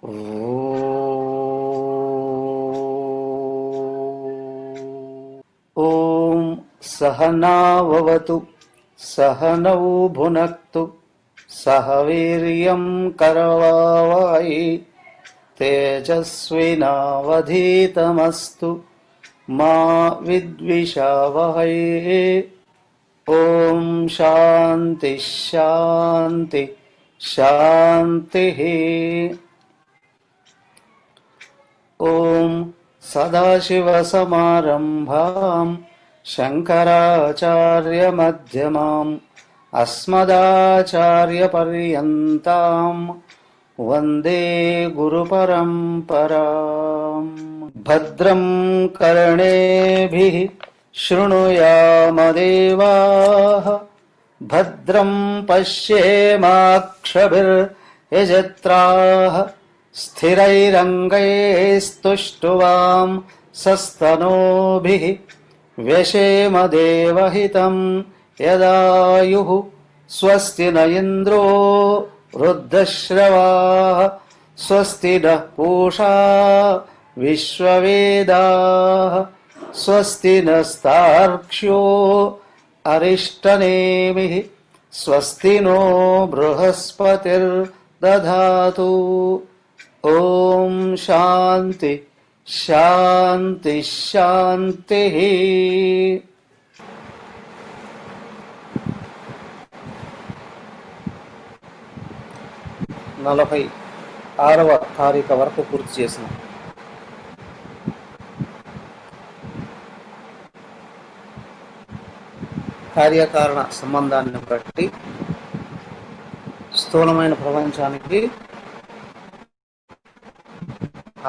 ఓం సహనావతు సహనౌ భునక్తు సహ వీర్యం కరవావహై తేజస్వినావధీతమస్తు మా విద్విషావహై. ఓం శాంతి శాంతి శాంతి. ఓం సదాశివసమారంభాం శంకరాచార్యమధ్యమాం అస్మదాచార్యపర్యంతాం వందే గురుపరంపరాం. భద్రం కర్ణేభిః శృణుయామదేవాః భద్రం పశ్యేమాక్షభిర్యజత్రాః స్థిరైరంగైస్తుష్టువాం సస్తనూభిః వ్యశేమ దేవహితం యదాయుః. స్వస్తి న ఇంద్రో వృద్ధశ్రవాః స్వస్తి నః పూషా విశ్వవేదాః స్వస్తి నస్తార్క్ష్యో అరిష్టనేమిః స్వస్తి నో బృహస్పతిర్దధాతు. ఓం శాంతి శాంతి శాంతి. 46వ తారీఖు వరకు పూర్తి చేసిన కార్యకారణ సంబంధాన్ని బట్టి స్థూలమైన ప్రపంచానికి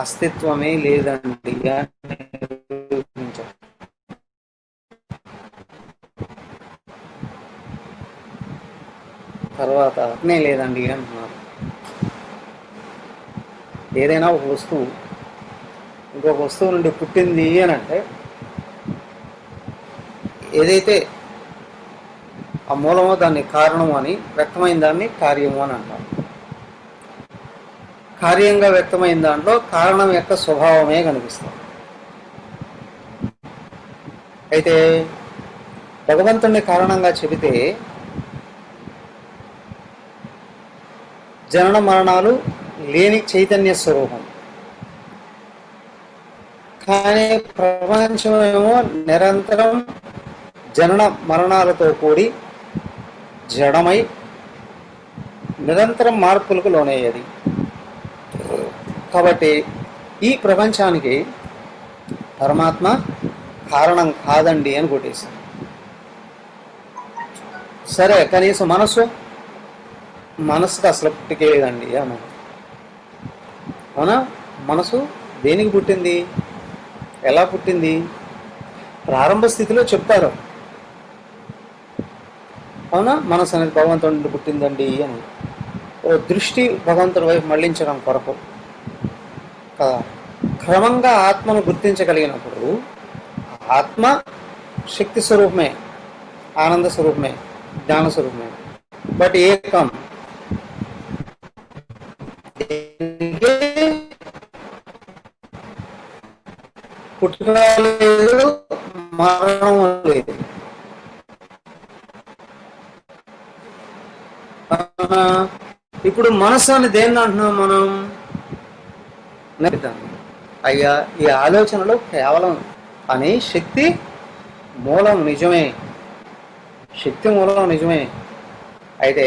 అస్తిత్వమే లేదండి అని నిరూపించారు. తర్వాత అగ్నే లేదండి అంటున్నారు. ఏదైనా ఒక వస్తువు ఇంకొక వస్తువు నుండి పుట్టింది అని అంటే ఏదైతే ఆ మూలమో దాన్ని కారణము అని, వ్యక్తమైన దాన్ని కార్యము అని అంటారు. కార్యంగా వ్యక్తమైన దాంట్లో కారణం యొక్క స్వభావమే కనిపిస్తుంది. అయితే భగవంతుణ్ణి కారణంగా చెబితే జనన మరణాలు లేని చైతన్య స్వరూపం, కానీ ప్రపంచమేమో నిరంతరం జనన మరణాలతో కూడి జడమై నిరంతరం మార్పులకు లోనయ్యేది. కాబట్టి ఈ ప్రపంచానికి పరమాత్మ కారణం కాదండి అని కొట్టేశాం. సరే, కనీసం మనసుకు అసలు పుట్టికే లేదండి అన్నాడు. అవునా? మనసు దేనికి పుట్టింది, ఎలా పుట్టింది? ప్రారంభ స్థితిలో చెప్తారు. అవునా? మనసు అనేది భగవంతుడి నుండి పుట్టిందండి అని ఓ దృష్టి భగవంతుడి వైపు మళ్లించడం కొరకు కదా. క్రమంగా ఆత్మను గుర్తించగలిగినప్పుడు ఆత్మ శక్తి స్వరూపమే, ఆనంద స్వరూపమే, జ్ఞాన స్వరూపమే. బట్ ఏకం పుట్టుక లేదు, మరణం లేదు. ఇప్పుడు మనసు అని దేన్ని అంటున్నాం మనం? అయ్యా, ఈ ఆలోచనలో కేవలం అని శక్తి మూలం నిజమే, శక్తి మూలం నిజమే. అయితే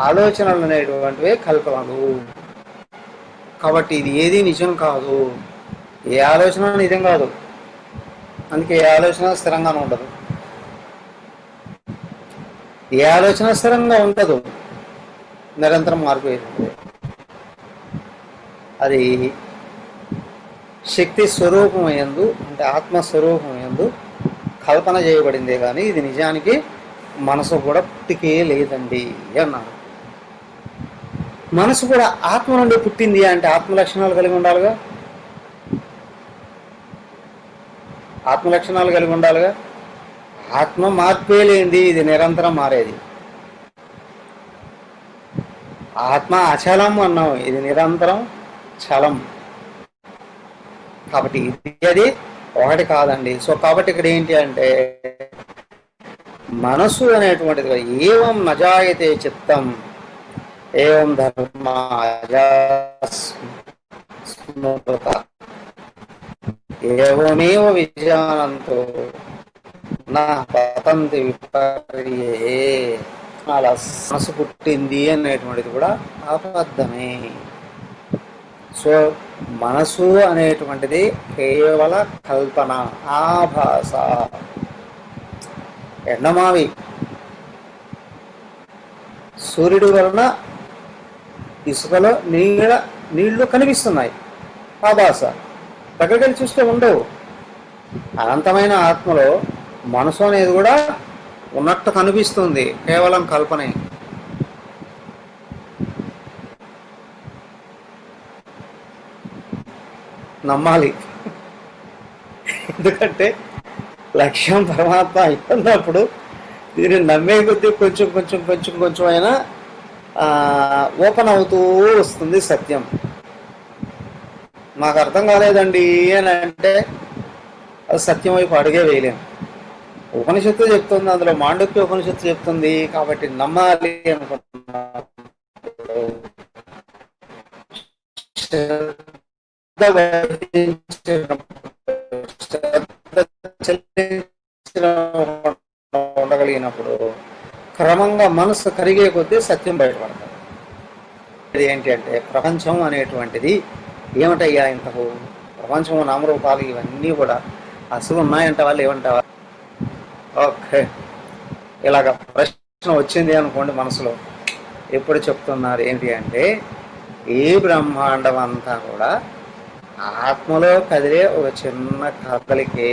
ఆలోచనలు అనేటువంటివే కల్పనలు. కాబట్టి ఇది ఏది నిజం కాదు, ఏ ఆలోచన నిజం కాదు. అందుకే ఏ ఆలోచన స్థిరంగానే ఉండదు, ఏ ఆలోచన స్థిరంగా ఉండదు, నిరంతరం మారిపోయింది. అది శక్తి స్వరూపమయందు, అంటే ఆత్మస్వరూపమయందు కల్పన చేయబడిందే కానీ ఇది నిజానికి మనసు కూడా పుట్టికే లేదండి అన్నారు. మనసు కూడా ఆత్మ నుండి పుట్టింది అంటే ఆత్మ లక్షణాలు కలిగి ఉండాలిగా, ఆత్మ లక్షణాలు కలిగి ఉండాలిగా. ఆత్మ మార్పే లేనిది, ఇది నిరంతరం మారేది. ఆత్మ అచలం అన్నాం, ఇది నిరంతరం చలం. కాబట్టి ఇది అది ఒకటి కాదండి. సో కాబట్టి ఇక్కడ ఏంటి అంటే మనసు అనేటువంటిది ఏవం నజాయతే చిత్తం ఏవం ధర్మ అజాస్మృత ఏవమేవ విజానంతో నా పతంతి విపర్యే. అలా మనసు పుట్టింది అనేటువంటిది కూడా అబద్ధమే. సో మనసు అనేటువంటిది కేవల కల్పన, ఆభాస. ఎండమావి సూర్యుడి వలన ఇసుకలో నీళ్లు కనిపిస్తున్నాయి, ఆభాస. దగ్గరికి చూస్తే ఉండవు. అనంతమైన ఆత్మలో మనసు అనేది కూడా ఉన్నట్టు కనిపిస్తుంది, కేవలం కల్పనే. నమ్మాలి. ఎందుకంటే లక్ష్యం పరమాత్మ అయిపోయినప్పుడు దీన్ని నమ్మే కొద్దీ కొంచెం కొంచెం కొంచెం కొంచెం అయినా ఓపెన్ అవుతూ వస్తుంది సత్యం. మాకు అర్థం కాలేదండి అని అంటే అది సత్యం వైపు అడుగే వేయలేము. ఉపనిషత్తు చెప్తుంది, అందులో మాండక్య ఉపనిషత్తు చెప్తుంది. కాబట్టి నమ్మాలి అనుకుంటున్నాను. ఉండగలిగినప్పుడు క్రమంగా మనసు కరిగే కొద్దీ సత్యం బయటపడతాడు. ఇది ఏంటి అంటే ప్రపంచం అనేటువంటిది ఏమిటయ్యా ఇంతకు? ప్రపంచం నామరూపాలు ఇవన్నీ కూడా అసలు ఉన్నాయంట వాళ్ళు ఏమంటావా? ఓకే, ఇలాగ ప్రశ్న వచ్చింది అనుకోండి మనసులో. ఎప్పుడు చెప్తున్నారు ఏంటి అంటే ఈ బ్రహ్మాండం అంతా కూడా ఆత్మలో కదిలే ఒక చిన్న కదలికే.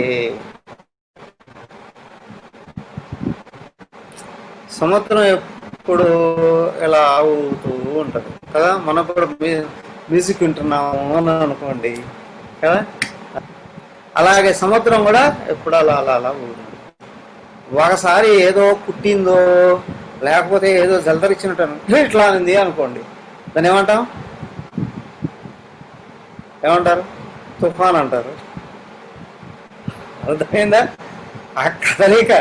సముద్రం ఎప్పుడు ఇలా అవుతూ ఉంటుంది కదా, మనం కూడా మ్యూజిక్ వింటున్నాము అని అనుకోండి కదా, అలాగే సముద్రం కూడా ఎప్పుడు అలా అలా అలా ఊరుతుంది. ఒకసారి ఏదో పుట్టిందో లేకపోతే ఏదో జలదరిచ్చినట్టు ఇట్లా అనింది అనుకోండి, దాన్ని ఏమంటారు? తుఫాన్ అంటారు. అర్థమైందా? ఆ కదలిక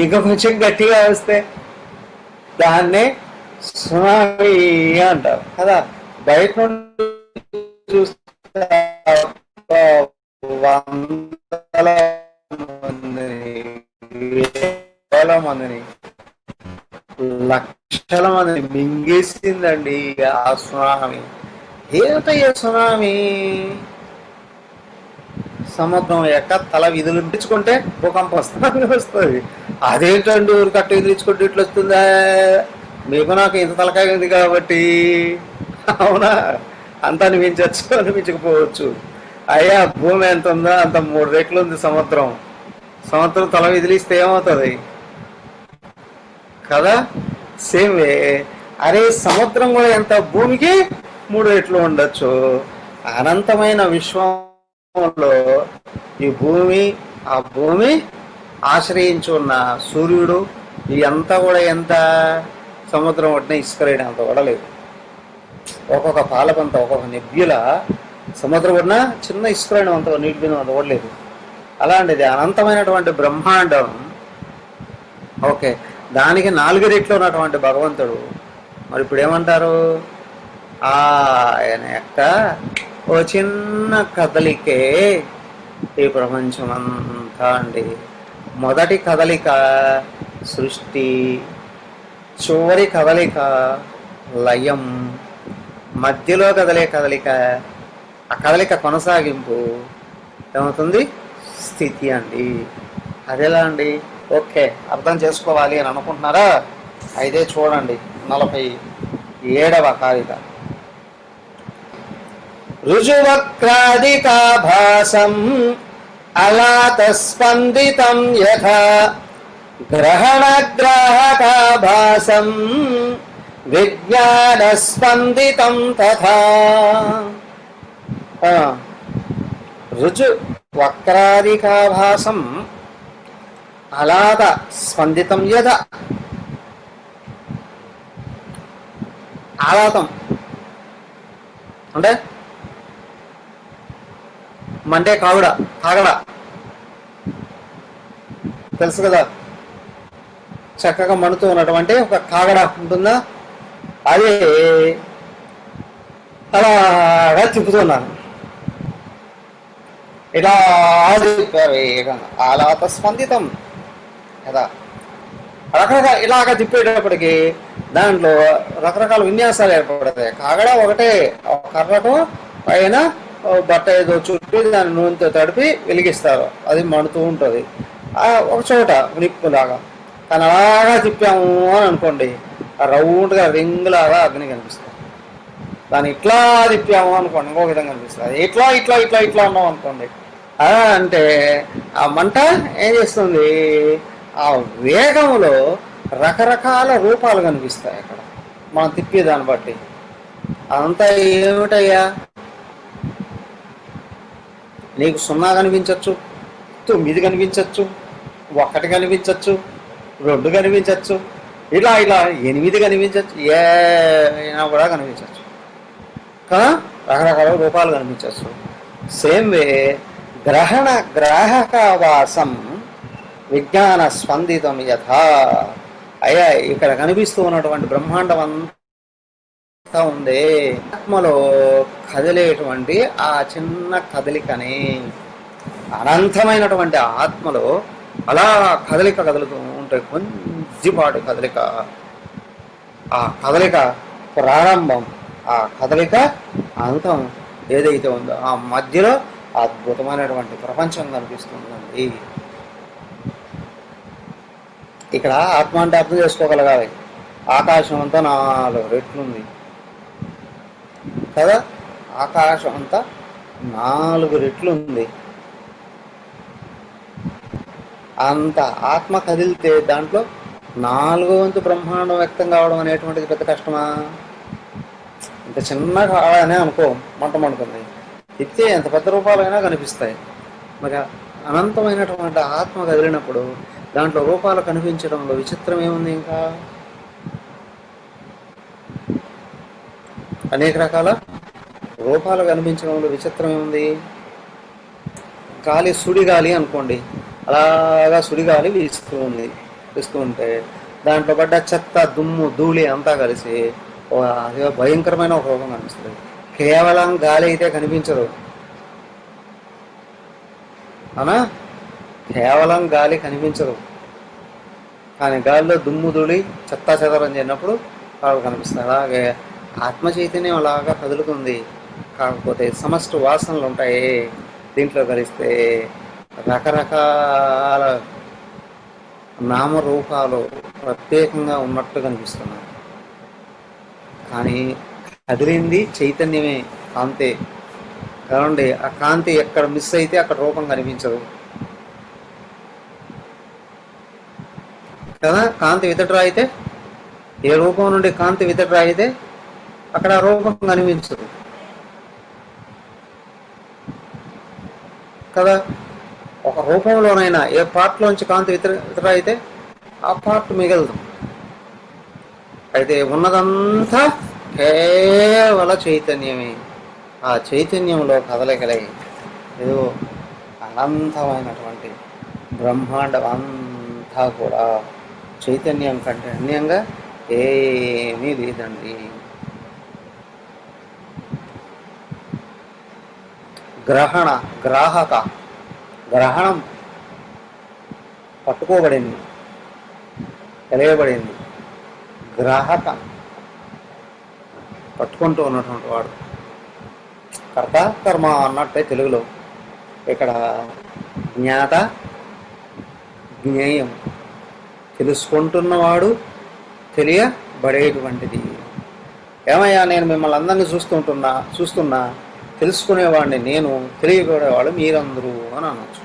ఇంకా కొంచెం గట్టిగా వస్తే దాన్నే సునామీ అంటారు కదా. బయట నుండి చూస్తే వందల మందిని, వేల మందిని, లక్షల మందిని మింగేసిందండి ఆ సునామీ. ఏమిటయ్యే సునామీ? సముద్రం యొక్క తల విదిలించుకుంటే భూకంపం వస్తుంది. అదేంటండి ఊరు కట్ట విదిలించుకుంటే ఇట్లా వస్తుందా? మీకు నాకు ఇంత తలకాయ ఉంది కాబట్టి. అవునా? అంత అనిపించచ్చు, అనిపించకపోవచ్చు. అయ్యా భూమి ఎంత ఉందో అంత 3 రెట్లు ఉంది సముద్రం. సముద్రం తల విదిలిస్తే ఏమవుతుంది కదా? సేమ్ వే అరే సముద్రం కూడా ఎంత భూమికి 3 రెట్లు ఉండొచ్చు. అనంతమైన విశ్వంలో ఈ భూమి, ఆ భూమి ఆశ్రయించి ఉన్న సూర్యుడు, ఇదంతా కూడా ఎంత సముద్రం ఒడ్డున ఇసుకలేని అంత కూడా లేదు. ఒక్కొక్క పాలకంత, ఒక్కొక్క నెబ్యుల సముద్రం ఒడ్డున చిన్న ఇసుకలేని అంత నీటి మీద అంత కూడా లేదు. అలాంటిది అనంతమైనటువంటి బ్రహ్మాండం. ఓకే, దానికి 4 రెట్లు ఉన్నటువంటి భగవంతుడు మరి ఇప్పుడు ఏమంటారు? ఆయన యొక్క ఓ చిన్న కదలికే ఈ ప్రపంచం అంతా అండి. మొదటి కదలిక సృష్టి, చివరి కదలిక లయం, మధ్యలో కదలిక, ఆ కదలిక కొనసాగింపు ఏమవుతుంది? స్థితి అండి. అదేలా అండి? ఓకే, అర్థం చేసుకోవాలి అని అనుకుంటున్నారా? అయితే చూడండి 47వ కారిక. రుజువక్రాదికాభాసం అలాతస్పందితం యథా గ్రహణగ్రాహకాభాసం విజ్ఞానస్పందితం తథా. రుజు వక్రాదికాభాసం అలాత స్పందితం యథ. ఆలాతం అంటే మంటే కాగుడ కాగడ తెలుసు కదా, చక్కగా మణుతూ ఉన్నటువంటి ఒక కాగడ ఉంటుందా, అది అలాగా తిప్పుతున్నాను. ఇలా తిప్పారు వేగంగా, ఆలాత స్పందితం కదా. రకరకాల ఇలాగ తిప్పేటప్పటికి దాంట్లో రకరకాల విన్యాసాలు ఏర్పడతాయి. కాగడ ఒకటే కర్రకు పైన బట్ట ఏదో చుట్టి దాన్ని నూనెతో తడిపి వెలిగిస్తారు, అది మండుతూ ఉంటుంది ఒక చోట నిప్పులాగా. కానీ అలాగా తిప్పాము అని అనుకోండి, ఆ రౌండ్గా రింగులాగా అగ్ని కనిపిస్తుంది. దాన్ని ఇట్లా తిప్పాము అనుకోండి, ఇంకో విధంగా కనిపిస్తుంది. ఇట్లా ఇట్లా ఇట్లా ఇట్లా ఉన్నాం అనుకోండి, అంటే ఆ మంట ఏం చేస్తుంది, ఆ వేగంలో రకరకాల రూపాలు కనిపిస్తాయి అక్కడ మనం తిప్పేదాన్ని బట్టి. అదంతా ఏమిటయ్యా, నీకు 0 కనిపించవచ్చు, 9 కనిపించవచ్చు, 1 కనిపించవచ్చు, 2 కనిపించవచ్చు, ఇలా 8 కనిపించవచ్చు, ఏమైనా కూడా కనిపించవచ్చు కదా, రకరకాల రూపాలు కనిపించవచ్చు. సేమ్ వే గ్రాహకవాసం విజ్ఞాన స్పందితం యథా. అయ్యా ఇక్కడ కనిపిస్తూ ఉన్నటువంటి బ్రహ్మాండం అంతా ఉంది, ఆత్మలో కదిలేటువంటి ఆ చిన్న కదలికని, అనంతమైనటువంటి ఆత్మలో అలా కదలుతూ ఉంటాయి. కొద్దిపాటి కదలిక, ఆ కదలిక ప్రారంభం, ఆ కదలిక అంతం ఏదైతే ఉందో ఆ మధ్యలో అద్భుతమైనటువంటి ప్రపంచం కనిపిస్తుందండి. ఇక్కడ ఆత్మ అంటే అర్థం చేసుకోగలగాలి. ఆకాశం అంతా 4 రెట్లుంది కదా, ఆకాశం అంతా 4 రెట్లుంది. అంత ఆత్మ కదిలితే దాంట్లో 4వ వంతు బ్రహ్మాండం వ్యక్తం కావడం అనేటువంటిది పెద్ద కష్టమా? ఇంత చిన్న కాడనే అనుకో, మంటమంటుంది, తిప్పితే ఎంత పెద్ద రూపాలైనా కనిపిస్తాయి. మరి అనంతమైనటువంటి ఆత్మ కదిలినప్పుడు దాంట్లో రూపాలు కనిపించడంలో విచిత్రం ఏముంది? ఇంకా అనేక రకాల రూపాలు కనిపించడంలో విచిత్రం ఏముంది? గాలి, సుడిగాలి అనుకోండి, అలాగా సుడిగాలి వీస్తూ ఉంటే దాంట్లో పడ్డ చెత్త, దుమ్ము, ధూళి అంతా కలిసి భయంకరమైన ఒక రూపం కనిపిస్తుంది. కేవలం గాలి అయితే కనిపించదు అనా, కేవలం గాలి కనిపించదు, కానీ గాలిలో దుమ్ము, ధూళి, చెత్తా చెదరం చేసినప్పుడు వాళ్ళు కనిపిస్తుంది. అలాగే ఆత్మ చైతన్యం అలాగా కదులుతుంది. కాకపోతే సమష్టి వాసనలు ఉంటాయి, దీంట్లో కలిస్తే రకరకాల నామరూపాలు ప్రత్యేకంగా ఉన్నట్టు కనిపిస్తున్నాయి. కానీ కదిలింది చైతన్యమే, కాంతే. కావండి, ఆ కాంతి ఎక్కడ మిస్ అయితే అక్కడ రూపం కనిపించదు కదా. కాంతి వితడ్రా అయితే, ఏ రూపం నుండి కాంతి వితడ్రా అయితే అక్కడ రూపం కనిపించదు కదా. ఒక రూపంలోనైనా ఏ పార్ట్లోంచి కాంతి వితడ్రా అయితే ఆ పార్ట్ మిగలదు. అయితే ఉన్నదంతా కేవల చైతన్యమే. ఆ చైతన్యంలో కదలికలై ఏదో అనంతమైనటువంటి బ్రహ్మాండం అంతా కూడా చైతన్యం కంటే అన్యంగా ఏమీ లేదండి. గ్రహణం పట్టుకోబడింది, తెలియబడింది. గ్రాహక పట్టుకుంటూ ఉన్నటువంటి వాడు, కర్త కర్మ అన్నట్టే తెలుగులో. ఇక్కడ జ్ఞాత, జ్ఞేయం, తెలుసుకుంటున్నవాడు, తెలియబడేటువంటిది. ఏమయ్యా, నేను మిమ్మల్ని అందరినీ చూస్తున్నా తెలుసుకునేవాడిని నేను, తెలియబడేవాడు మీరందరూ అని అనొచ్చు.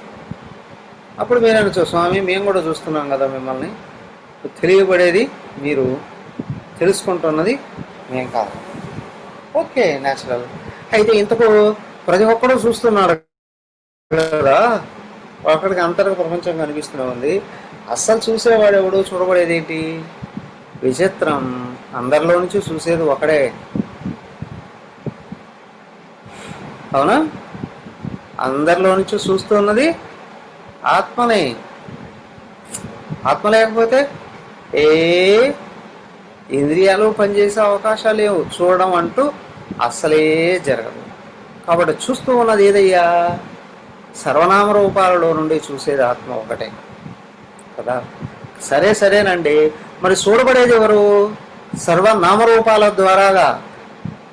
అప్పుడు మీరు అనొచ్చు, స్వామి మేము కూడా చూస్తున్నాం కదా మిమ్మల్ని, తెలియబడేది మీరు, తెలుసుకుంటున్నది మేము కాదు. Okay, natural. అయితే ఇంతకు ప్రతి ఒక్కడూ చూస్తున్నాడు కదా, అక్కడికి అంతర్గత ప్రపంచం కనిపిస్తూనే ఉంది. అస్సలు చూసేవాడు ఎవడు, చూడబడేది ఏంటి? విచిత్రం, అందరిలో నుంచి చూసేది ఒకడే. అవునా? అందరిలో నుంచి చూస్తున్నది ఆత్మనే. ఆత్మ లేకపోతే ఏ ఇంద్రియాలు పనిచేసే అవకాశాలు లేవు, చూడడం అంటూ అస్సలే జరగదు. కాబట్టి చూస్తూ ఉన్నది ఏదయ్యా? సర్వనామ రూపాలలో నుండి చూసేది ఆత్మ ఒకటే కదా. సరేనండి, మరి చూడబడేది ఎవరు? సర్వనామరూపాల ద్వారాగా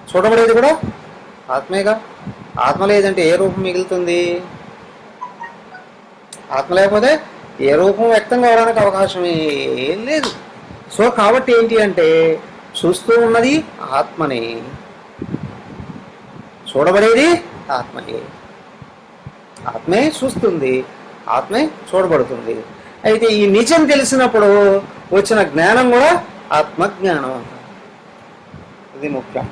చూడబడేది కూడా ఆత్మేగా. ఆత్మ లేదంటే ఏ రూపం మిగులుతుంది? ఆత్మ లేకపోతే ఏ రూపం వ్యక్తం కావడానికి అవకాశం ఏం లేదు. సో కాబట్టి ఏంటి అంటే చూస్తూ ఉన్నది ఆత్మని, చూడబడేది ఆత్మయే. ఆత్మే చూస్తుంది, ఆత్మే చూడబడుతుంది. అయితే ఈ నిజం తెలిసినప్పుడు వచ్చిన జ్ఞానం కూడా ఆత్మజ్ఞానం. ఇది ముఖ్యం.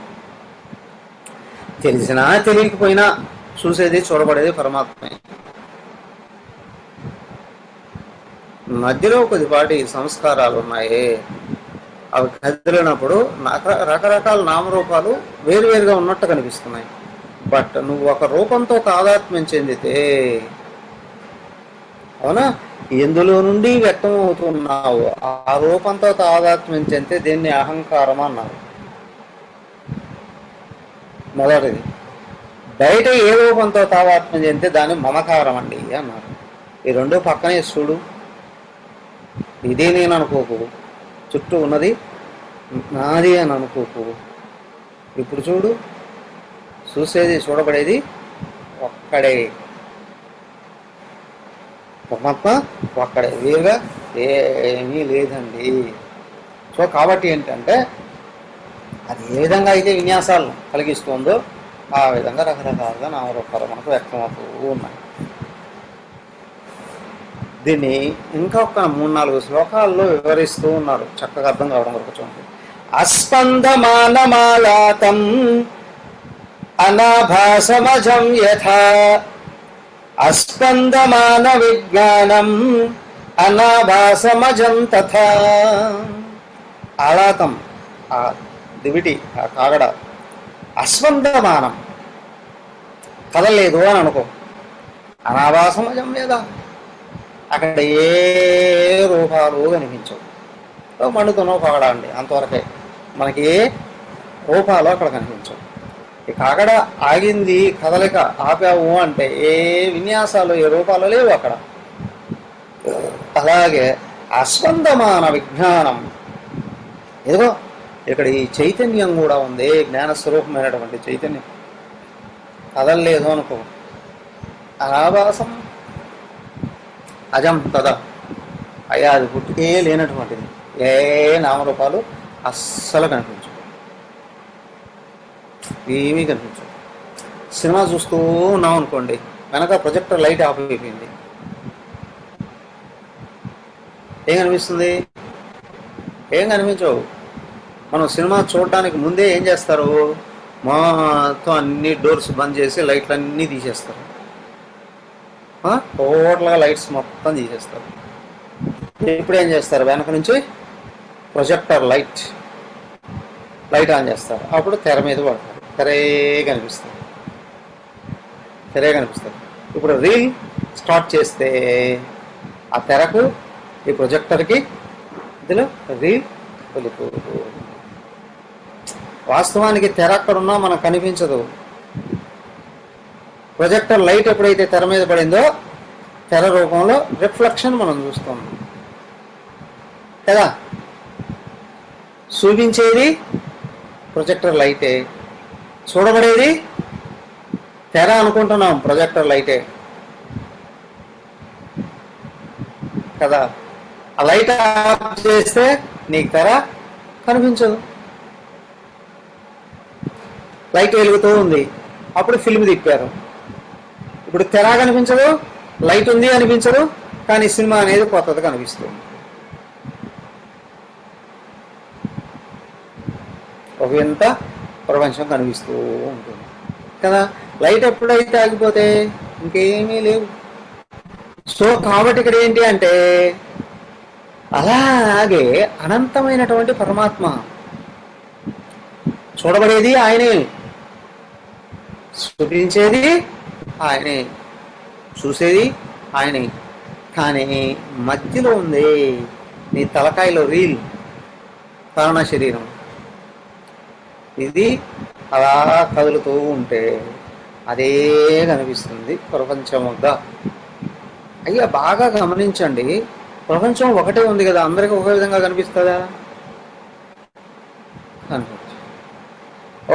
తెలిసినా తెలియకపోయినా చూసేది చూడబడేది పరమాత్మే. మధ్యలో కొద్దిపాటి సంస్కారాలు ఉన్నాయి, అవి కదిలినప్పుడు రకరకాల నామరూపాలు వేరువేరుగా ఉన్నట్టు కనిపిస్తున్నాయి. బట్ నువ్వు ఒక రూపంతో తాదాత్మ్యం చెందితే, అవునా, ఎందులో నుండి వ్యక్తం అవుతున్నావు ఆ రూపంతో తాదాత్మ్యం చెందితే దీన్ని అహంకారం అన్నారు. మొదటిది. బయట ఏ రూపంతో తాదాత్మ్యం చెందితే దాన్ని మమకారం అండి అన్నారు. ఈ రెండు పక్కనే చూడు. ఇదే నేను అనుకోకు, చుట్టూ ఉన్నది నాది అని అనుకోకు. ఇప్పుడు చూడు, చూసేది చూడబడేది ఒక్కడే, పరమాత్మ ఒక్కడే, వేరుగా ఏమీ లేదండి. సో కాబట్టి ఏంటంటే అది ఏ విధంగా అయితే విన్యాసాలను కలిగిస్తుందో ఆ విధంగా రకరకాలుగా నామరూపాలు మనకు వ్యక్తమవుతూ ఉన్నాయి. దీన్ని ఇంకా ఒక 3-4 శ్లోకాల్లో వివరిస్తూ ఉన్నారు, చక్కగా అర్థం కావడం వరకు చూడండి. అస్పందమానమాలాతం అనాభాసమజం యథా అస్పందమాన విజ్ఞానం అనాభాసమజం తథా. ఆలాతం, ఆ దివిటి, ఆ కాగడ అస్పందమానం, కదలేదు అని అనుకో. అనాభాసమజం లేదా, అక్కడ ఏ రూపాలు కనిపించవు. మండుతున్నావు కాగడ అండి, అంతవరకే, మనకి ఏ రూపాలు అక్కడ కనిపించవు. ఈ కాగడ ఆగింది, కదలిక ఆపావు అంటే ఏ విన్యాసాలు ఏ రూపాలు లేవు అక్కడ. అలాగే అస్పందమాన విజ్ఞానం, ఏదో ఇక్కడ ఈ చైతన్యం కూడా ఉంది, జ్ఞానస్వరూపమైనటువంటి చైతన్యం కదలలేదు అనుకో. అనాభాసం అజం కదా, అయ్యా అది పుట్టుకే లేనటువంటిది. ఏ నామరూపాలు అస్సలు కనిపించవు, ఏమీ కనిపించవు. సినిమా చూస్తూ ఉన్నాం అనుకోండి, వెనక ప్రొజెక్టర్ లైట్ ఆఫ్ అయిపోయింది, ఏం కనిపిస్తుంది? ఏం కనిపించవు. మనం సినిమా చూడడానికి ముందే ఏం చేస్తారు? మొత్తం అన్ని డోర్స్ బంద్ చేసి లైట్లు అన్నీ తీసేస్తారు, టోటల్గా లైట్స్ మొత్తం తీసేస్తారు. ఇప్పుడు ఏం చేస్తారు? వెనక నుంచి ప్రొజెక్టర్ లైట్ ఆన్ చేస్తారు. అప్పుడు తెర మీద పడతారు, తెరే కనిపిస్తుంది. ఇప్పుడు రీల్ స్టార్ట్ చేస్తే ఆ తెరకు ఈ ప్రొజెక్టర్కి ఇందులో రీల్ వెళ్ళిపోదు. వాస్తవానికి తెర అక్కడున్నా మనకు కనిపించదు. ప్రొజెక్టర్ లైట్ ఎప్పుడైతే తెర మీద పడిందో తెర రూపంలో రిఫ్లెక్షన్ మనం చూస్తాం కదా. చూపించేది ప్రొజెక్టర్ లైటే, చూడబడేది తెర అనుకుంటున్నాం ప్రొజెక్టర్ లైటే కదా. ఆ లైట్ ఆఫ్ చేస్తే నీకు తెర కనిపించదు. లైట్ వెలుగుతూ ఉంది, అప్పుడు ఫిల్మ్ తిప్పారు, ఇప్పుడు తెర కనిపించదు, లైట్ ఉంది అనిపించదు, కానీ సినిమా అనేది కొత్తది కనిపిస్తుంది. ఒక వింత ప్రపంచం కనిపిస్తూ ఉంటుంది కదా. లైట్ ఎప్పుడైతే ఆగిపోతే ఇంకేమీ లేవు. సో కాబట్టి ఇక్కడ ఏంటి అంటే అలాగే అనంతమైనటువంటి పరమాత్మ, చూడబడేది ఆయనే, చూపించేది ఆయనే, చూసేది ఆయనే. కానీ మధ్యలో ఉంది నీ తలకాయలో రీల్, కారణ శరీరం. ఇది అలా కదులుతూ ఉంటే అదే కనిపిస్తుంది ప్రపంచముగా. అయ్యా బాగా గమనించండి, ప్రపంచం ఒకటే ఉంది కదా, అందరికీ ఒకే విధంగా కనిపిస్తుందా? కనిపించదు.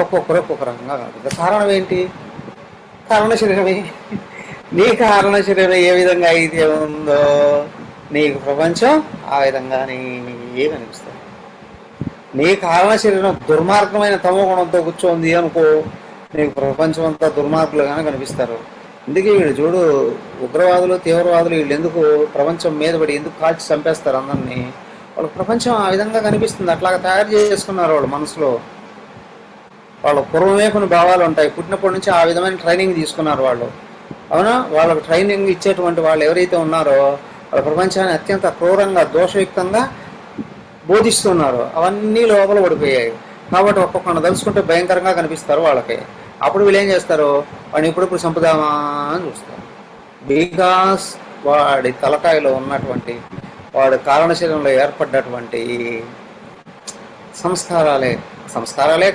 ఒక్కొక్కరు ఒక్కొక్క రకంగా కనిపిస్తుంది. కారణం ఏంటి? కారణ శరీరమే. నీ కారణ శరీరం ఏ విధంగా అయితే ఉందో నీకు ప్రపంచం ఆ విధంగానే కనిపిస్తుంది. నీ కారణ శరీరం దుర్మార్గమైన తమో గుణంతో కూర్చోంది అనుకో, నీకు ప్రపంచం అంతా దుర్మార్గులుగానే కనిపిస్తారు. అందుకే వీళ్ళు చూడు, ఉగ్రవాదులు తీవ్రవాదులు వీళ్ళు ఎందుకు ప్రపంచం మీద పడి ఎందుకు కాల్చి చంపేస్తారు అందరినీ? వాళ్ళ ప్రపంచం ఆ విధంగా కనిపిస్తుంది, అట్లాగా తయారు చేసుకున్నారు వాళ్ళు మనసులో. వాళ్ళ పూర్వమే కొన్ని భావాలు ఉంటాయి, పుట్టినప్పటి నుంచి ఆ విధమైన ట్రైనింగ్ తీసుకున్నారు వాళ్ళు. అవునా? వాళ్ళకు ట్రైనింగ్ ఇచ్చేటువంటి వాళ్ళు ఎవరైతే ఉన్నారో వాళ్ళ ప్రపంచాన్ని అత్యంత క్రూరంగా దోషయుక్తంగా బోధిస్తున్నారు. అవన్నీ లోపల పడిపోయాయి కాబట్టి ఒక్కొక్కరిని తలుచుకుంటే భయంకరంగా కనిపిస్తారు వాళ్ళకి. అప్పుడు వీళ్ళు ఏం చేస్తారు? వాడిని ఇప్పుడిప్పుడు చంపుదామా అని చూస్తారు. బికాస్ వాడి తలకాయలో ఉన్నటువంటి, వాడి కారణ శరీరంలో ఏర్పడ్డటువంటి సంస్కారాలే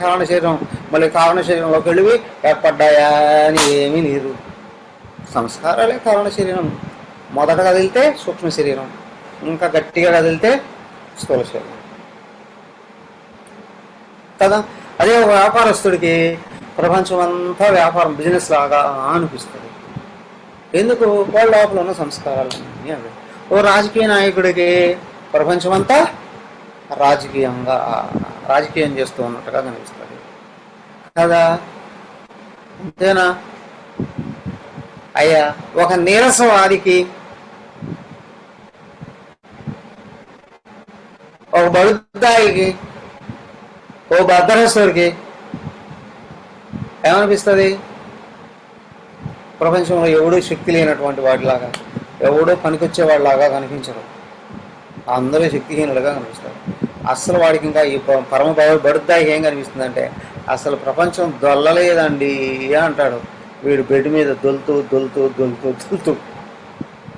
కారణ శరీరం. మళ్ళీ కారణ శరీరంలోకి వెళ్ళి ఏర్పడ్డాయా అని ఏమీ లేదు. సంస్కారాలే కారణ శరీరం. మొదట కదిలితే సూక్ష్మ శరీరం, ఇంకా గట్టిగా కదిలితే స్థూల శరీరం కదా. అదే ఒక వ్యాపారస్తుడికి ప్రపంచం అంతా వ్యాపారం, బిజినెస్ లాగా అనిపిస్తుంది. ఎందుకు? వాళ్ళ లోపల ఉన్న సంస్కారాలన్నీ అవి. ఓ రాజకీయ నాయకుడికి ప్రపంచం అంతా రాజకీయం చేస్తూ ఉన్నట్టుగా కనిపిస్తుంది కదా. అంతేనా? అయ్యా ఒక నీరసవాదికి, ఒక బడుద్దాయికి, ఓ భద్రస్తుడికి ఏమనిపిస్తుంది? ప్రపంచంలో ఎవడూ శక్తి లేనటువంటి వాడిలాగా, ఎవడో పనికొచ్చేవాడిలాగా కనిపించరు. అందరూ శక్తిహీనులుగా కనిపిస్తారు. అస్సలు వాడికి ఇంకా ఈ పరమ బడుద్దాయికి ఏం కనిపిస్తుందంటే, అసలు ప్రపంచం దొల్లలేదండి అంటాడు. వీడు బెడ్ మీద దొలుతూ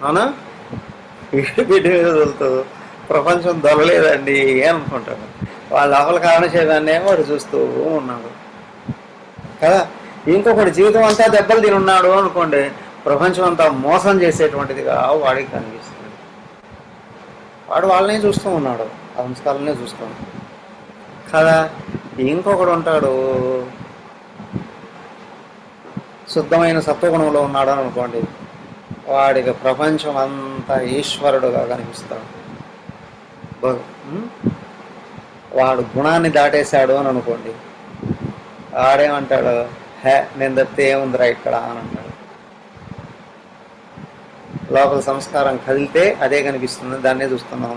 అవునా? వీడు బెడ్ మీద దొలుతూ ప్రపంచం దొరలేదండి అనుకుంటాడు. వాళ్ళ లోపల కారణశేదాన్నే వాడు చూస్తూ ఉన్నాడు కదా. ఇంకొకటి జీవితం అంతా దెబ్బలు తిని ఉన్నాడు అనుకోండి, ప్రపంచం అంతా మోసం చేసేటువంటిదిగా వాడికి కనిపిస్తుంది. వాడు వాళ్ళనే చూస్తూ ఉన్నాడు, సంస్కారాలనే చూస్తున్నాడు కదా. ఇంకొకడు ఉంటాడు, శుద్ధమైన సత్వగుణంలో ఉన్నాడు అనుకోండి, వాడికి ప్రపంచం అంతా ఈశ్వరుడుగా కనిపిస్తాడు. వాడు గుణాన్ని దాటేశాడు అని అనుకోండి, వాడేమంటాడు? నేను తప్పితే ఏముందిరా ఇక్కడ అని అంటాడు. లోపల సంస్కారం కదిలితే అదే కనిపిస్తుంది, దాన్నే చూస్తున్నావు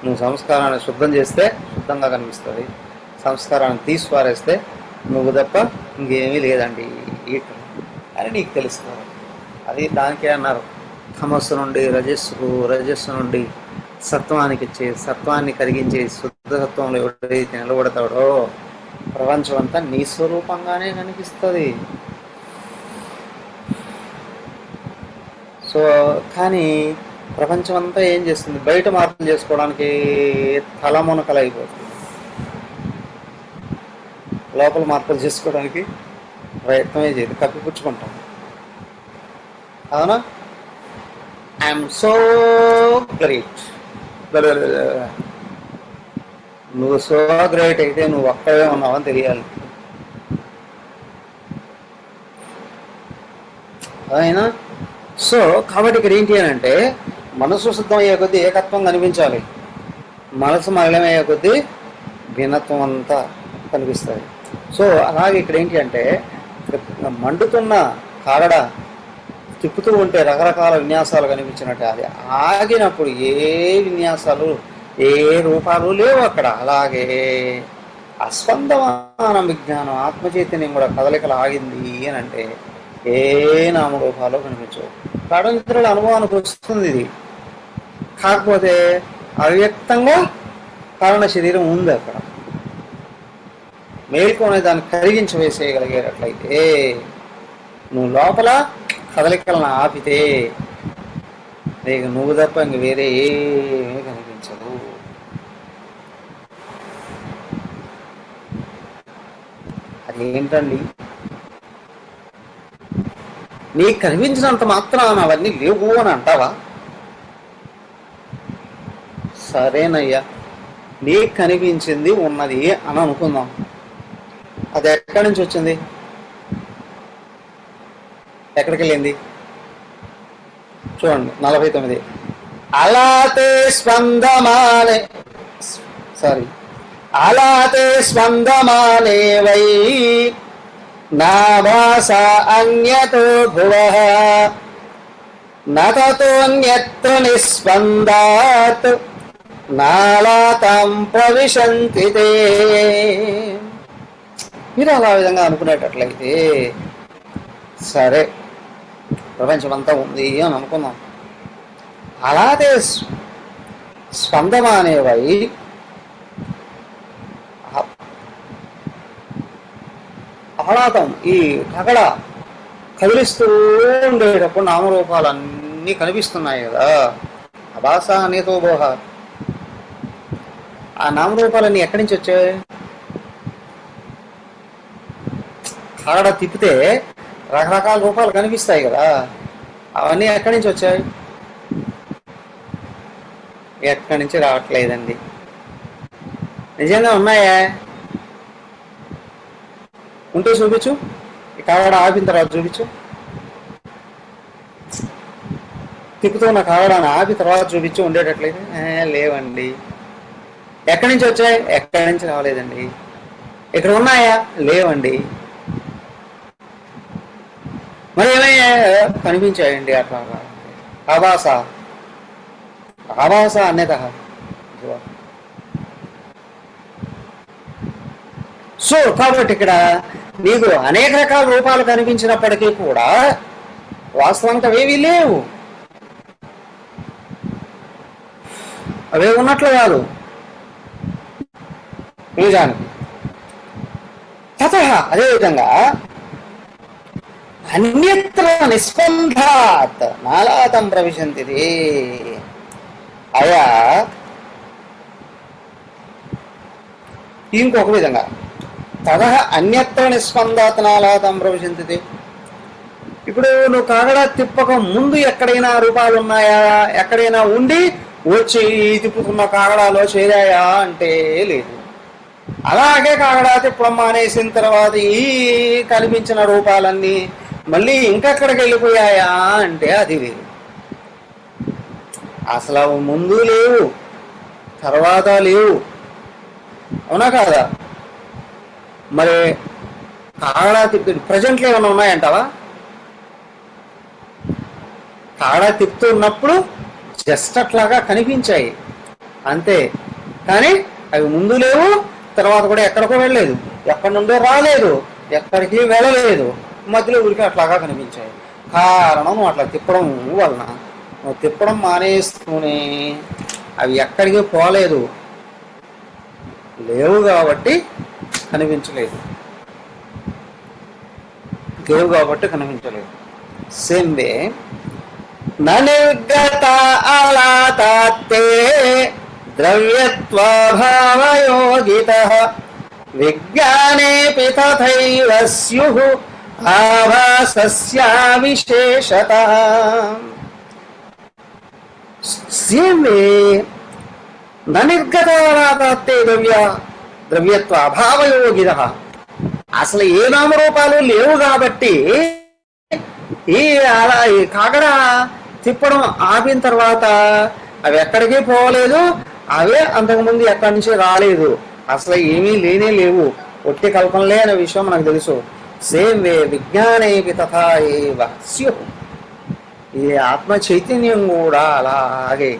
నువ్వు సంస్కారాన్ని శుద్ధం చేస్తే శుద్ధంగా కనిపిస్తుంది, సంస్కారాన్ని తీసిపారేస్తే నువ్వు తప్ప ఇంకేమీ లేదండి అని నీకు తెలుస్తుంది. అది దానికే అన్నారు, తమస్సు నుండి రజస్సు నుండి సత్వాన్ని కరిగించే శుద్ధసత్వంలో ఎవడైతే నిలబడతాడో ప్రపంచం అంతా నీ స్వరూపంగానే కనిపిస్తుంది. సో కానీ ప్రపంచం అంతా ఏం చేస్తుంది? బయట మార్పులు చేసుకోవడానికి తలమునకలు అయిపోతుంది, లోపల మార్పులు చేసుకోవడానికి ప్రయత్నమే చేయదు, కప్పిపుచ్చుకుంటాం. అవునా? I'm so great. నువ్వు సో గ్రేట్ అయితే నువ్వు ఒక్కడే ఉన్నావని తెలియాలి. అయినా సో కాబట్టి ఇక్కడ ఏంటి అని అంటే, మనసు శుద్ధం అయ్యే కొద్దీ ఏకత్వం కనిపించాలి, మనసు మలినమయ్యే కొద్దీ భిన్నత్వం అంతా కనిపిస్తుంది. సో అలాగే ఇక్కడ ఏంటి అంటే, మండుతున్న కారడ తిప్పుతూ ఉంటే రకరకాల విన్యాసాలు కనిపించినట్టే, అది ఆగినప్పుడు ఏ విన్యాసాలు ఏ రూపాలు లేవు అక్కడ. అలాగే అస్పందమాన విజ్ఞానం, ఆత్మచైతన్యం కూడా కదలికలు ఆగింది అని అంటే ఏ నామరూపాలు కనిపించవు. కారణితుల అనుభవానికి వస్తుంది ఇది. కాకపోతే అవ్యక్తంగా కారణ శరీరం ఉంది అక్కడ. మేల్కొనే దాన్ని కరిగించి వేసేయగలిగేటట్లయితే, నువ్వు లోపల కదలికలను ఆపితే నీకు నువ్వు తప్ప ఇంక వేరే ఏమీ కనిపించదు. అది ఏంటండి? నీకు కనిపించినంత మాత్రాన అవన్నీ లేవు అని అంటావా? సరేనయ్యా, నీకు కనిపించింది ఉన్నది అని అనుకుందాం. అది ఎక్కడి నుంచి వచ్చింది? ఎక్కడికి వెళ్ళింది? చూడండి 49. అలాతే స్పందమానే అలాతే స్పందమానే వై నాభాస అన్యతో భువః నతతోన్యత్ర నిస్పందాత్ నాలాతం ప్రవిశంతి తే. మీరు అలా విధంగా అనుకునేటట్లయితే సరే, ప్రపంచమంతా ఉంది అని అనుకున్నాం. అలాగే స్పందమానేవై ఆహ్లాదం, ఈ కగడ కదిలిస్తూ ఉండేటప్పుడు నామరూపాలు అన్నీ కనిపిస్తున్నాయి కదా. అభాస అనేతో బోహ. ఆ నామరూపాలన్నీ ఎక్కడి నుంచి వచ్చాయి? కగడ తిప్పితే రకరకాల రూపాలు కనిపిస్తాయి కదా, అవన్నీ ఎక్కడి నుంచి వచ్చాయి? ఎక్కడి నుంచి రావట్లేదండి. నిజంగా ఉన్నాయా? ఉంటే చూపించు. ఈ కాగడ ఆపిన తర్వాత చూపించు. తిప్పుతున్న కాగడాన్ని ఆపిన తర్వాత చూపించు ఉండేటట్లయితే. లేవండి. ఎక్కడి నుంచి వచ్చాయి? ఎక్కడి నుంచి రావలేదండి. ఇక్కడ ఉన్నాయా? లేవండి. మరి ఏమయ్యా? కనిపించాయండి అట్లా. ఆభాస ఆభాస అన్యత. సో కాబట్టి ఇక్కడ నీకు అనేక రకాల రూపాలు కనిపించినప్పటికీ కూడా వాస్తవానికి అవేవి లేవు. అవే ఉన్నట్లు కాదు నిజానికి. తతః అదేవిధంగా అన్యత్ర నిస్పందాత్ నాలాతం ప్రవిశంతి. అయా ఇంకొక విధంగా తదహ అన్యత్ర నిస్పందాత్ నాలాతం ప్రవిశంతి. ఇప్పుడు నువ్వు కాగడా తిప్పక ముందు ఎక్కడైనా రూపాలు ఉన్నాయా? ఎక్కడైనా ఉండి వచ్చి తిప్పుతున్న కాగడాలో చేరాయా అంటే లేదు. అలాగే కాగడా తిప్పడం మానేసిన తర్వాత ఈ కనిపించిన రూపాలన్నీ మళ్ళీ ఇంకెక్కడికి వెళ్ళిపోయాయా అంటే అది లేదు. అసలు అవి ముందు లేవు, తర్వాత లేవు. అవునా కాదా? మరి కాగడా తిప్పి ప్రజెంట్లో ఏమైనా ఉన్నాయంటావా? కాగడా తిప్పుతూ ఉన్నప్పుడు జస్ట్ అట్లాగా కనిపించాయి అంతే, కానీ అవి ముందు లేవు, తర్వాత కూడా ఎక్కడికో వెళ్ళలేదు, ఎక్కడి నుండో రాలేదు, ఎక్కడికి వెళ్ళలేదు, మధ్యలో ఊరికి అట్లాగా కనిపించాయి. కారణం అట్లా తిప్పడం వలన. నువ్వు తిప్పడం మానేస్తూనే అవి ఎక్కడికి పోలేదు, లేవు కాబట్టి కనిపించలేదు. లేవు కాబట్టి కనిపించలేదు. సేమ్ వే నిర్గత అలాతే ద్రవ్యత్వభావయోగితః విజ్ఞానేపి తథైవ స్యుః ఆభాసస్య విశేషతః. సేమ్ వే నిర్గత అలాతే ద్రవ్యత్వ అభావయోగితః. అసలు ఏ నామరూపాలు లేవు కాబట్టి ఈ కాగడ తిప్పడం ఆపిన తర్వాత అవి ఎక్కడికి పోలేదు, అవే అంతకుముందు ఎక్కడి నుంచి రాలేదు, అసలు ఏమీ లేనే లేవు, ఒట్టి కల్పనలే అనే విషయం మనకు తెలుసు. సేమ్ వే విజ్ఞానేపి తథా ఏవ స్యుః. ఈ ఆత్మ చైతన్యం కూడా అలాగే.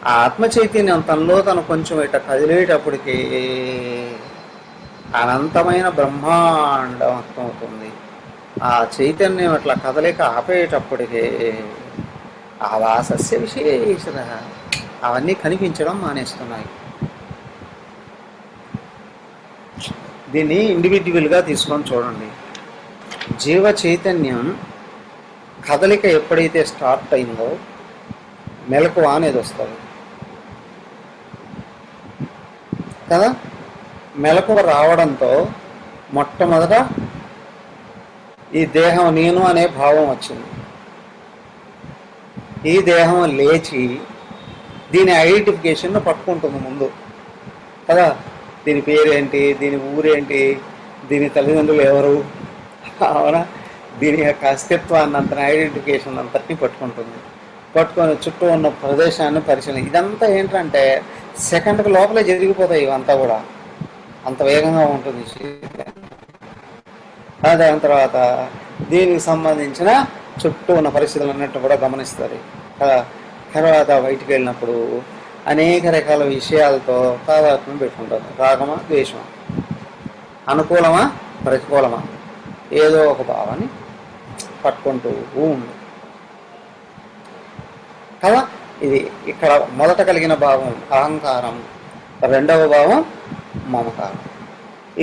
ఆ ఆత్మ చైతన్యం తనలో తను కొంచెం ఇట్లా కదిలేటప్పటికి అనంతమైన బ్రహ్మాండం అర్థమవుతుంది. ఆ చైతన్యం అట్లా కదలిక ఆపేటప్పటికే ఆ సస్య విశేషత అవన్నీ కనిపించడం మానేస్తున్నాయి. దీన్ని ఇండివిజువల్గా తీసుకొని చూడండి. జీవ చైతన్యం కదలిక ఎప్పుడైతే స్టార్ట్ అయిందో మెలకువ అనేది వస్తుంది కదా. మెలకువ రావడంతో మొట్టమొదట ఈ దేహం నేను అనే భావం వచ్చింది. ఈ దేహం లేచి దీని ఐడెంటిఫికేషన్ పట్టుకుంటుంది ముందు కదా. దీని పేరేంటి, దీని ఊరేంటి, దీని తల్లిదండ్రులు ఎవరు, అవునా, దీని యొక్క అస్తిత్వాన్ని అంత ఐడెంటిఫికేషన్ అంతటినీ పట్టుకుంటుంది. పట్టుకొని చుట్టూ ఉన్న ప్రదేశాన్ని పరిశీలన. ఇదంతా ఏంటంటే సెకండ్కి లోపలే జరిగిపోతాయి ఇవంతా కూడా, అంత వేగంగా ఉంటుంది. దాని తర్వాత దీనికి సంబంధించిన చుట్టూ ఉన్న పరిస్థితులు అన్నింటిని కూడా గమనిస్తుంది కదా. తర్వాత బయటికి వెళ్ళినప్పుడు అనేక రకాల విషయాలతో తాదాత్మ్యం పెట్టుకుంటుంది. రాగమా ద్వేషమా, అనుకూలమా ప్రతికూలమా, ఏదో ఒక భావాన్ని పట్టుకుంటూ ఉంది కదా. ఇది ఇక్కడ మొదట కలిగిన భావం అహంకారం, రెండవ భావం మమకారం.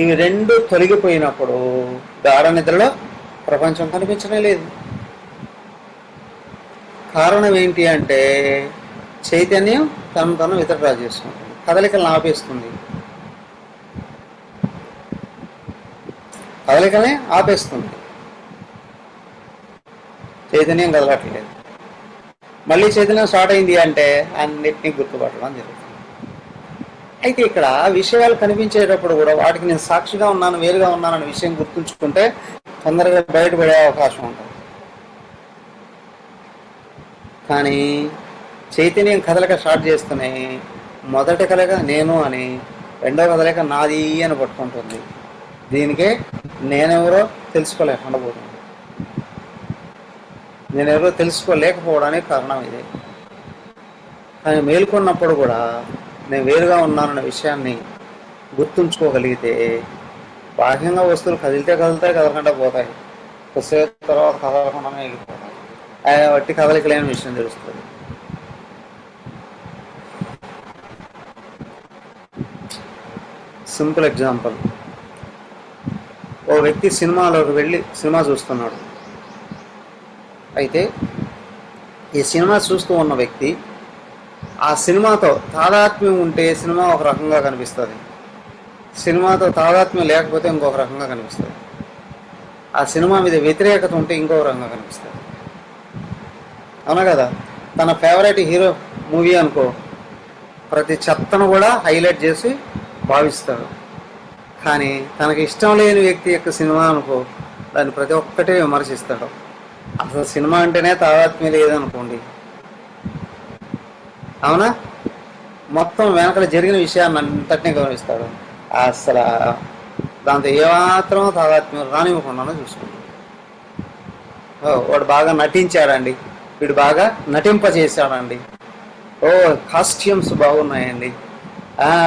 ఇవి రెండు తొలగిపోయినప్పుడు గాఢ నిద్రలో ప్రపంచం కనిపించడం లేదు. కారణం ఏంటి అంటే చైతన్యం తను విత్డ్రా చేసుకుంటుంది, కదలికలను ఆపేస్తుంది. కదలికలనే ఆపేస్తుంది, చైతన్యం కదలట్లేదు. మళ్ళీ చైతన్యం స్టార్ట్ అయింది అంటే అన్నిటినీ గుర్తుపట్టడం జరుగుతుంది. అయితే ఇక్కడ విషయాలు కనిపించేటప్పుడు కూడా వాటికి నేను సాక్షిగా ఉన్నాను, వేరుగా ఉన్నాననే విషయం గుర్తుంచుకుంటే తొందరగా బయటపడే అవకాశం ఉంటుంది. కానీ చైతన్యం కదలిక స్టార్ట్ చేస్తూనే మొదటి కలగ నేను అని, రెండవ కదలిక నాది అని పట్టుకుంటుంది. దీనికే నేనెవరో తెలుసుకోలేకుండా పోతుంది. నేనెవరో తెలుసుకోలేకపోవడానికి కారణం ఇదే. కానీ మేల్కొన్నప్పుడు కూడా నేను వేరుగా ఉన్నానన్న విషయాన్ని గుర్తుంచుకోగలిగితే బాహ్యంగా వస్తువులు కదిలితే కదులుతాయి, కదలకుండా పోతాయి. కొద్దిసేపు తర్వాత కదలకుండానే వెళ్ళిపోతాయి. బట్టి కదలిక లేని విషయం తెలుస్తుంది. సింపుల్ ఎగ్జాంపుల్, ఓ వ్యక్తి సినిమాలోకి వెళ్ళి సినిమా చూస్తున్నాడు. అయితే ఈ సినిమా చూస్తూ ఉన్న వ్యక్తి ఆ సినిమాతో తాదాత్మ్యం ఉంటే సినిమా ఒక రకంగా కనిపిస్తుంది, సినిమాతో తాదాత్మ్యం లేకపోతే ఇంకొక రకంగా కనిపిస్తుంది. ఆ సినిమా మీద వ్యతిరేకత ఉంటే ఇంకొక రకంగా కనిపిస్తుంది. అవునా కదా. తన ఫేవరెట్ హీరో మూవీ అనుకో, ప్రతి చెత్తను కూడా హైలైట్ చేసి భావిస్తాడు. కానీ తనకి ఇష్టం లేని వ్యక్తి యొక్క సినిమా అనుకో, దాన్ని ప్రతి ఒక్కటి విమర్శిస్తాడు. అసలు సినిమా అంటేనే తాదాత్మ్యం లేదనుకోండి, అవునా, మొత్తం వెనకలు జరిగిన విషయాన్ని అంతటినీ గమనిస్తాడు. అసలు దాంతో ఏమాత్రం తాదాత్మ్యం రానివ్వకుండానే చూసుకుంటాడు. వాడు బాగా నటించాడండి, వీడు బాగా నటింపజేశాడండి, ఓ కాస్ట్యూమ్స్ బాగున్నాయండి,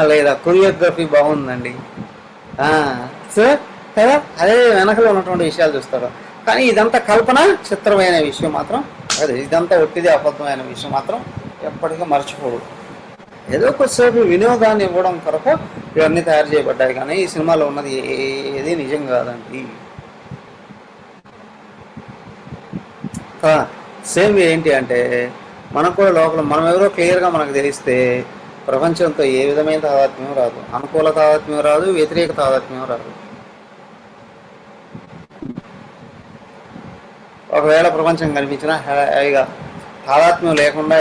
లేదా కొరియోగ్రఫీ బాగుందండి, సో కదా, అదే వెనకలో ఉన్నటువంటి విషయాలు చూస్తాడు. కానీ ఇదంతా కల్పన చిత్రమైన విషయం మాత్రం అదే, ఇదంతా ఒట్టిదే అబద్ధమైన విషయం మాత్రం ఎప్పటికీ మర్చిపోడు. ఏదో కొద్దిసేపు వినోదాన్ని ఇవ్వడం కొరకు ఇవన్నీ తయారు చేయబడ్డాయి, కానీ ఈ సినిమాలో ఉన్నది ఏది నిజం కాదండి. సేమ్ ఏంటి అంటే మనకు కూడా లోపల మనం ఎవరో క్లియర్గా మనకు తెలిస్తే ప్రపంచంతో ఏ విధమైన తాదాత్మ్యం రాదు, అనుకూల తాదాత్మ్యం రాదు, వ్యతిరేక తాదాత్మ్యం రాదు. ఒకవేళ ప్రపంచం కనిపించినా హాయిగా తాదాత్మ్యం లేకుండా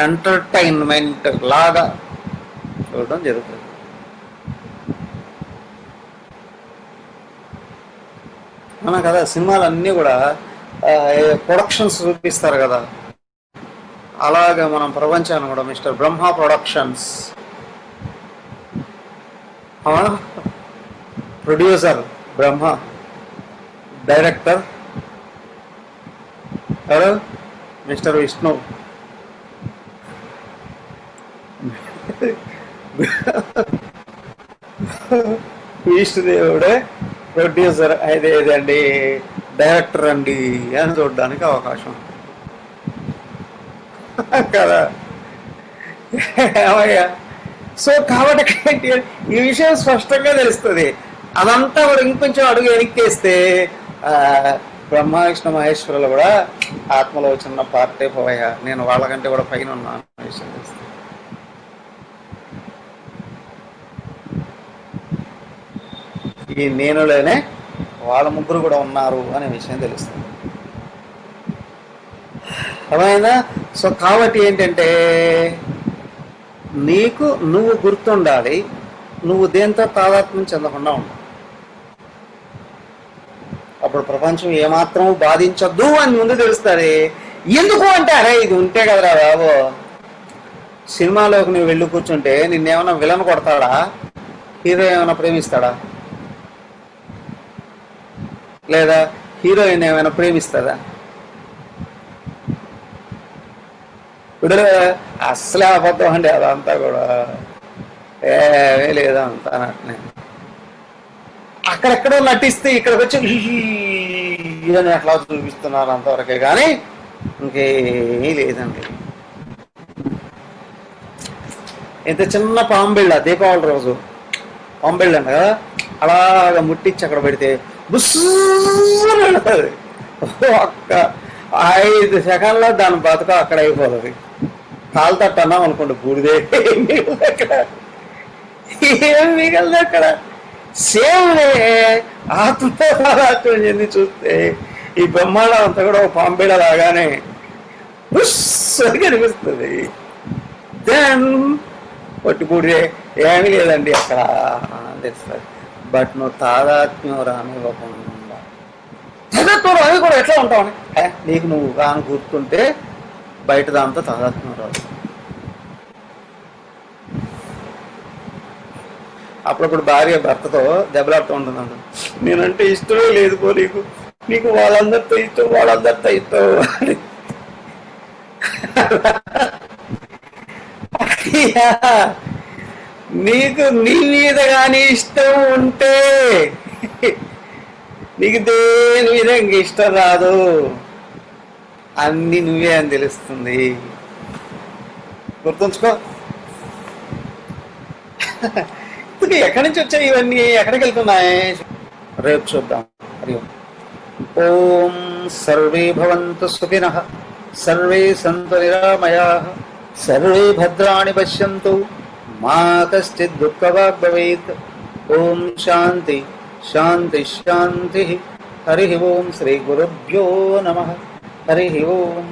ఎంటర్టైన్మెంట్ లాగా చూడడం జరుగుతుంది. అవునా కదా. సినిమాలు అన్నీ కూడా ప్రొడక్షన్స్ చూపిస్తారు కదా, అలాగే మనం ప్రపంచాన్ని కూడా మిస్టర్ బ్రహ్మ ప్రొడక్షన్స్, ప్రొడ్యూసర్ బ్రహ్మ, డైరెక్టర్ ఎవరు, మిస్టర్ విష్ణు, విష్ణుదేవుడే ప్రొడ్యూసర్. అయితే ఏదండి డైరెక్టర్ అండి అని చూడడానికి అవకాశం కదా. ఏమయ్యా, సో కాబట్టి ఏంటి, ఈ విషయం స్పష్టంగా తెలుస్తుంది. అదంతా కూడా ఇంకొంచెం అడుగు వెనక్కేస్తే బ్రహ్మ విష్ణు మహేశ్వరులు కూడా ఆత్మలో చిన్న పార్టీ పోయా, నేను వాళ్ళకంటే కూడా పైన ఉన్నాను అనే విషయం తెలుస్తుంది. ఈ నేనులోనే వాళ్ళ ముగ్గురు కూడా ఉన్నారు అనే విషయం తెలుస్తుంది. అర్థమైందా? సో కాబట్టి ఏంటంటే నీకు నువ్వు గుర్తుండాలి, నువ్వు దేంతో తాదాత్మ్యం చెందకుండా ఉండాలి. అప్పుడు ప్రపంచం ఏమాత్రం బాధించద్దు అని ముందు తెలుస్తుంది. ఎందుకు అంటే అరే ఇది ఉంటే కదరా బాబు, సినిమాలోకి నువ్వు వెళ్ళి కూర్చుంటే నిన్నేమన్నా విలన్ కొడతాడా, హీరో ఏమైనా ప్రేమిస్తాడా, లేదా హీరోయిన్ ఏమైనా ప్రేమిస్తుందా? ఇప్పుడు అసలే అబద్ధం అండి అదంతా కూడా, ఏమీ లేదా అంతా అట్నే. అక్కడెక్కడో నటిస్తే ఇక్కడికి వచ్చి అని అట్లా చూపిస్తున్నారు అంతవరకే, కానీ ఇంకేమీ లేదండి. ఇంత చిన్న పాంబిళ్ళ దీపావళి రోజు పాంబిళ్ళ అంట కదా, అలాగా ముట్టించి అక్కడ పెడితే బుస్సుని వెళుతుంది. ఒక్క 5 సెకండ్లో దాని బతుక అక్కడ అయిపోతుంది. కాలు తట్టన్నాం అనుకోండి, బూడిదే అక్కడ, ఏం మిగలదు అక్కడ. సేమ్ ఆత్మహత్యం చెంది చూస్తే ఈ బ్రహ్మాండం అంతా కూడా ఒక పాంబిళ్ళ లాగానే కనిపిస్తుంది. దెన్ పొట్టిపూడిదే ఏమీ లేదండి అక్కడ తెలుస్తుంది. బట్ నువ్వు తాదాత్మ్యం రానివ్వకుండా, తాదాత్మ్యం రాని కూడా ఎట్లా ఉంటావు, నీకు నువ్వు కాను గుర్తుంటే బయట దాంతో తాదాత్మ్యం రాదు. అప్పుడప్పుడు భార్య భర్తతో దెబ్బలాడుతూ ఉంటుందంట, నేనంటే ఇష్టమే లేదు పో నీకు, నీకు వాళ్ళందరితో ఇష్టం, వాళ్ళందరితో ఇష్టం. నీకు నీ మీద కానీ ఇష్టం ఉంటే నీకు దేని మీద ఇంక ఇష్టం రాదు, అన్ని నువ్వే అని తెలుస్తుంది. గుర్తుంచుకో. ఎక్కడి నుంచి వచ్చాయి ఇవన్నీ, ఎక్కడికి వెళ్తున్నాయి రేపు చూద్దాం. హరి ఓం. సర్వే భవంతు సుఖినః, సర్వే సంతు నిరామయాః, సర్వే భద్రాణి పశ్యంతు, మా కశ్చిత్ దుఃఖభాగ్ భవేత్. ఓం శాంతి శాంతి శాంతి. హరి ఓం. శ్రీ గురుభ్యో నమః. హరి ఓం.